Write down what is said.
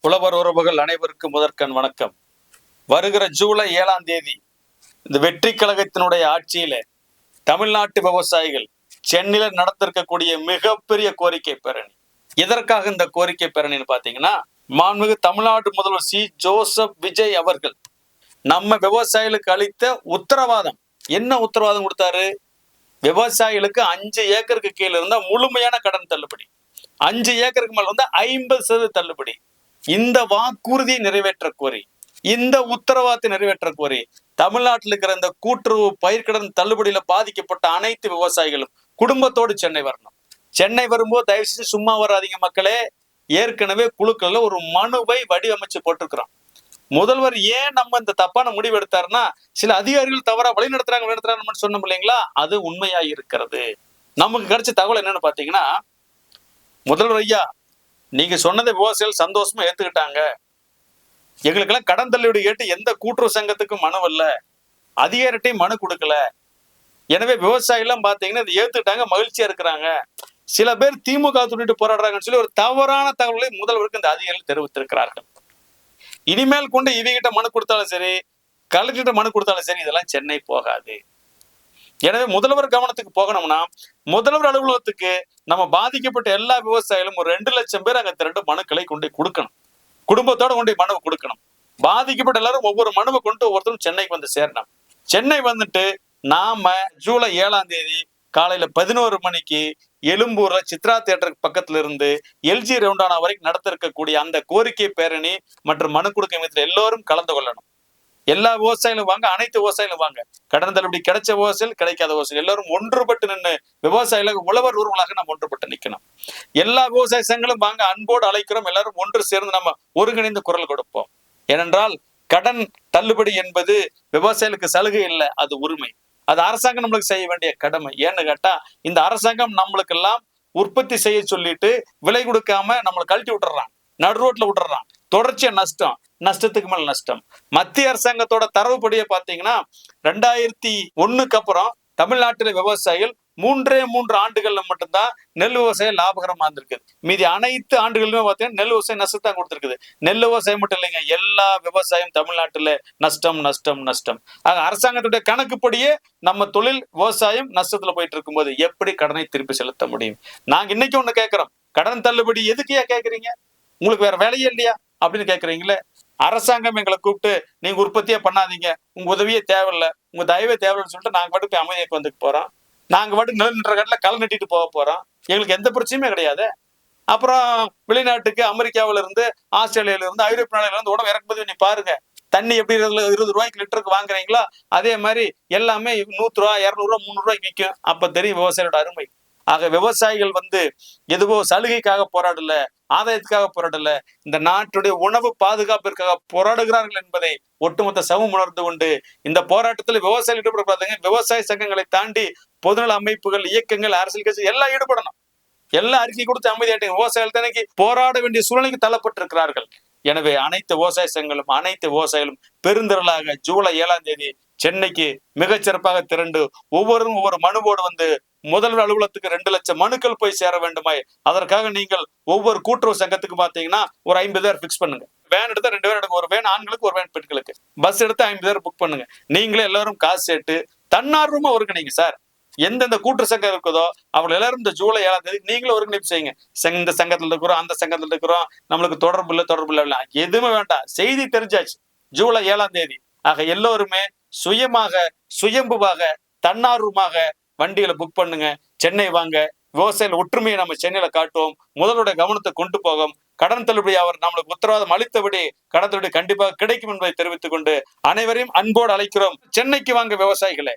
புலவர் உறவுகள் அனைவருக்கும் முதற்கண் வணக்கம். வருகிற ஜூலை 7ஆம் தேதி இந்த வெற்றி கழகத்தினுடைய ஆட்சியில தமிழ்நாட்டு விவசாயிகள் சென்னையில நடத்திருக்கக்கூடிய மிகப்பெரிய கோரிக்கை பேரணி. எதற்காக இந்த கோரிக்கை பேரணின்னு பாத்தீங்கன்னா, மாண்புமிகு தமிழ்நாடு முதல்வர் சி ஜோசப் விஜய் அவர்கள் நம்ம விவசாயிகளுக்கு அளித்த உத்தரவாதம். என்ன உத்தரவாதம் கொடுத்தாரு? விவசாயிகளுக்கு 5 ஏக்கருக்கு கீழே இருந்தா முழுமையான கடன் தள்ளுபடி, 5 ஏக்கருக்கு மேல வந்து 50% தள்ளுபடி. இந்த வாக்குறுதியை நிறைவேற்ற கோரி, இந்த உத்தரவாதத்தை நிறைவேற்ற கோரி தமிழ்நாட்டில் இருக்கிற இந்த கூட்டுறவு பயிர்க்கடன் தள்ளுபடியில பாதிக்கப்பட்ட அனைத்து விவசாயிகளும் குடும்பத்தோடு சென்னை வரணும். சென்னை வரும்போது தயவு செஞ்சு சும்மா வராதீங்க மக்களே. ஏற்கனவே குழுக்கள்ல ஒரு மனுவை வடிவமைச்சு போட்டிருக்கிறோம். முதல்வர் ஏன் நம்ம இந்த தப்பான முடிவு எடுத்தாருன்னா, சில அதிகாரிகள் தவறா வழிநடத்துறாங்க சொன்னோம் இல்லைங்களா? அது உண்மையா இருக்கிறது. நமக்கு கிடைச்ச தகவல் என்னன்னு பாத்தீங்கன்னா, முதல்வர் ஐயா நீங்க சொன்னதை விவசாயிகள் சந்தோஷமா ஏத்துக்கிட்டாங்க. எங்களுக்கெல்லாம் கடன் தள்ளுபடி கேட்டு எந்த கூட்டுறவு சங்கத்துக்கும் மனு இல்ல, அதிகாரிட்டையும் மனு கொடுக்கல. எனவே விவசாயிகள் பாத்தீங்கன்னா இதை ஏத்துக்கிட்டாங்க, மகிழ்ச்சியா இருக்கிறாங்க. சில பேர் திமுக துணிட்டு போராடுறாங்கன்னு சொல்லி ஒரு தவறான தகவலை முதல்வருக்கு இந்த அதிகாரிகள் தெரிவித்திருக்கிறார்கள். இனிமேல் கொண்டு இவங்கிட்ட மனு கொடுத்தாலும் சரி, கலெக்டர்கிட்ட மனு கொடுத்தாலும் சரி, இதெல்லாம் சென்னை போகாது. எனவே முதல்வர் கவனத்துக்கு போகணும்னா, முதல்வர் அலுவலகத்துக்கு நம்ம பாதிக்கப்பட்ட எல்லா விவசாயிகளும் ஒரு 2 லட்சம் பேர் அங்க திரண்டு மனுக்களை கொண்டு கொடுக்கணும். குடும்பத்தோட கொண்டு மனுவை கொடுக்கணும். பாதிக்கப்பட்ட எல்லாரும் ஒவ்வொரு மனுவை கொண்டு ஒவ்வொருத்தரும் சென்னைக்கு வந்து சேரணும். சென்னை வந்துட்டு நாம ஜூலை 7ஆம் தேதி காலையில 11 மணிக்கு எழும்பூர்ல சித்ரா தியேட்டருக்கு பக்கத்துல இருந்து எல்ஜி ரவுண்டானா வரைக்கும் நடத்த இருக்கக்கூடிய அந்த கோரிக்கை பேரணி மற்றும் மனு கொடுக்க மையத்தில் எல்லோரும் கலந்து கொள்ளணும். எல்லா விவசாயிகளும் வாங்க, அனைத்து விவசாயிகளும் வாங்க. கடன் தள்ளுபடி கிடைச்ச விவசாயிகள், கிடைக்காத விவசாயிகள் எல்லாரும் ஒன்றுபட்டு நின்று விவசாயிகளுக்கு உழவர் உருவலாக நம்ம ஒன்றுபட்டு நிற்கணும். எல்லா விவசாய சங்கங்களும் வாங்க, அன்போடு அழைக்கிறோம். எல்லாரும் ஒன்று சேர்ந்து நம்ம ஒருங்கிணைந்து குரல் கொடுப்போம். ஏனென்றால் கடன் தள்ளுபடி என்பது விவசாயிகளுக்கு சலுகை இல்லை, அது உரிமை. அது அரசாங்கம் நம்மளுக்கு செய்ய வேண்டிய கடமை. ஏன்னு கேட்டா, இந்த அரசாங்கம் நம்மளுக்கு எல்லாம் உற்பத்தி செய்ய சொல்லிட்டு விலை கொடுக்காம நம்மளை கழட்டி விட்டுறான், நடு ரோட்ல விட்டுறான். தொடர்ச்சியா நஷ்டம், நஷ்டத்துக்கு மேல நஷ்டம். மத்திய அரசாங்கத்தோட தரவுப்படியே பாத்தீங்கன்னா 2001க்கு அப்புறம் தமிழ்நாட்டில விவசாயிகள் 3 ஆண்டுகள்ல மட்டும்தான் நெல் விவசாயம் லாபகரமா இருந்திருக்கு. மீதி அனைத்து ஆண்டுகளுமே பார்த்தீங்கன்னா நெல் விவசாயம் நஷ்டத்தான் கொடுத்திருக்குது. நெல் விவசாயம் மட்டும் இல்லைங்க, எல்லா விவசாயம் தமிழ்நாட்டுல நஷ்டம் நஷ்டம் நஷ்டம். ஆக அரசாங்கத்துடைய கணக்குப்படியே நம்ம தொழில் விவசாயம் நஷ்டத்துல போயிட்டு இருக்கும்போது எப்படி கடனை திருப்பி செலுத்த முடியும்? நாங்க இன்னைக்கு ஒண்ணு கேட்கிறோம், கடன் தள்ளுபடி எதுக்கையா கேட்கறீங்க? உங்களுக்கு வேற வேலையே இல்லையா அப்படின்னு கேட்கறீங்களே. அரசாங்கம் எங்களை கூப்பிட்டு நீங்க உற்பத்தியே பண்ணாதீங்க, உங்க உதவியே தேவையில்லை, உங்க தயவே தேவைன்னு சொல்லிட்டு நாங்க பாட்டுக்கு அமைதிக்கு வந்துட்டு போறோம். நாங்க பாட்டுக்கு நிலநின்ற காட்டுல களை நட்டிட்டு போக போறோம். எங்களுக்கு எந்த பிரச்சனையுமே கிடையாது. அப்புறம் வெளிநாட்டுக்கு அமெரிக்காவில இருந்து, ஆஸ்திரேலியால இருந்து, ஐரோப்பிய நாடுல இருந்து உடம்பு இறக்குமதி பண்ணி பாருங்க. தண்ணி எப்படி 20 ரூபாய்க்கு லிட்டருக்கு வாங்குறீங்களா, அதே மாதிரி எல்லாமே 100 ரூபா, 200 ரூபா, 300 ரூபாய்க்கு விற்கும். அப்ப தெரியும் விவசாயியோட அருமை. ஆக விவசாயிகள் எதுவோ சலுகைக்காக போராடல, ஆதாயத்துக்காக போராடல, இந்த நாட்டுடைய உணவு பாதுகாப்பிற்காக போராடுகிறார்கள் என்பதை ஒட்டுமொத்த சமூகம் உணர்ந்து கொண்டு இந்த போராட்டத்தில் விவசாயிகள் ஈடுபடக்கூடாதுங்க. விவசாய சங்கங்களை தாண்டி பொதுநல அமைப்புகள், இயக்கங்கள், அரசியல் கட்சி எல்லாம் ஈடுபடணும். எல்லாம் அறிக்கை கொடுத்து அமைதியாட்டு விவசாயிகள் தானே போராட வேண்டிய சூழ்நிலைக்கு தள்ளப்பட்டிருக்கிறார்கள். எனவே அனைத்து விவசாய சங்கங்களும், அனைத்து விவசாயிகளும் பெருந்திரளாக ஜூலை 7ஆம் தேதி சென்னைக்கு மிகச்சிறப்பாக திரண்டு ஒவ்வொரு மனுவோடு வந்து முதல்வர் அலுவலகத்துக்கு 2 லட்சம் மனுக்கள் போய் சேர வேண்டுமாய், அதற்காக நீங்கள் ஒவ்வொரு கூட்டுறவு சங்கத்துக்கு பாத்தீங்கன்னா ஒரு 50 பேர் பிக்ஸ் பண்ணுங்க. வேன் எடுத்தா 2 பேர் எடுங்க, ஒரு வேன் ஆண்களுக்கு, ஒரு வேன் பெண்களுக்கு. பஸ் எடுத்து 50 பேர் புக் பண்ணுங்க. நீங்களே எல்லாரும் காசு சேர்த்து தன்னார்வமா ஒருங்கிணைங்க சார். எந்தெந்த கூட்டு சங்கம் இருக்குதோ அவர்கள் எல்லாரும் இந்த ஜூலை 7ஆம் தேதி நீங்களும் ஒருங்கிணைப்பு செய்யுங்க. இந்த சங்கத்துல இருக்கிறோம், அந்த சங்கத்துல இருக்கிறோம், நம்மளுக்கு தொடர்பு இல்லை, எதுவுமே வேண்டாம். செய்தி தெரிஞ்சாச்சு ஜூலை 7ஆம் தேதி. ஆக எல்லோருமே சுயமாக, சுயம்புவாக, தன்னார்வமாக வண்டிகளை புக் பண்ணுங்க. சென்னை வாங்க. விவசாயிகள் ஒற்றுமையை நம்ம சென்னையில காட்டுவோம். முதல்வருடைய கவனத்தை கொண்டு போகும். கடன் தள்ளுபடி அவர் நம்மளுக்கு உத்தரவாதம் அளித்தபடி கடன் தள்ளுபடி கண்டிப்பாக கிடைக்கும் என்பதை தெரிவித்துக் கொண்டு அனைவரையும் அன்போடு அழைக்கிறோம். சென்னைக்கு வாங்க விவசாயிகளே.